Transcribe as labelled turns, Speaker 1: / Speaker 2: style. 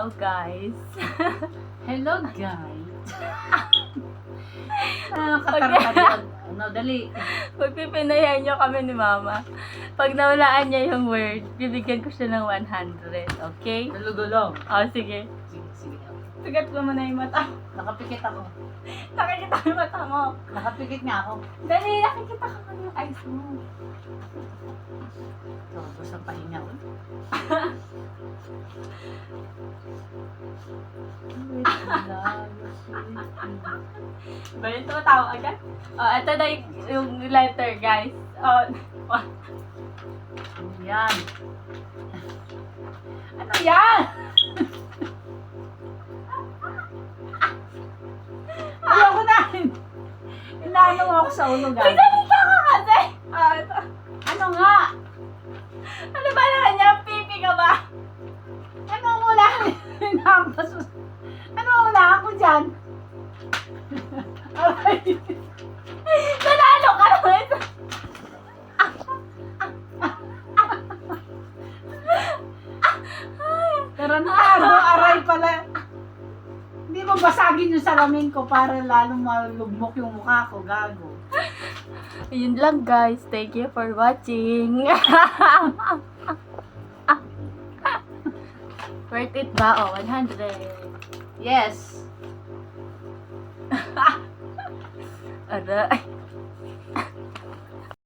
Speaker 1: Hello guys.
Speaker 2: Hello, guys. Katarantado. Ano, dali.
Speaker 1: Pagpipinayan niyo kami ni Mama. Pag nawalaan niya yung word, bibigyan ko siya ng 100. Okay?
Speaker 2: Gulo-gulo.
Speaker 1: Oh, sige.
Speaker 2: Sige, sige.
Speaker 1: Sigat mo muna yung mata.
Speaker 2: Nakapikit ako.
Speaker 1: Nakikita yung mata mo.
Speaker 2: Nakapikit nga ako.
Speaker 1: Dali, nakikita ka pa yung eyes mo.
Speaker 2: So, gusto pahinga ko.
Speaker 1: Ba yung tumatawa agad? Oh, ito na yung letter, guys. Oh,
Speaker 2: Ano yan?
Speaker 1: ano yan?
Speaker 2: Ayoko na! Inaano mo ako sa ulo,
Speaker 1: Uy,
Speaker 2: guys.
Speaker 1: salita ka kasi! Ah, ito.
Speaker 2: Ano nga?
Speaker 1: Ano ba naman yan? Pipi ka ba?
Speaker 2: Ano ang wala? Hinampas mo. Ano ang wala ako dyan? Aray.
Speaker 1: Nanalo ka naman!
Speaker 2: Tarantado, aray pala. Hindi mo basagin yung salamin ko para lalong malugmok yung mukha ko, gago.
Speaker 1: Yun lang guys. Thank you for watching. Worth it ba? Oh, 100.
Speaker 2: Yes.
Speaker 1: Aray.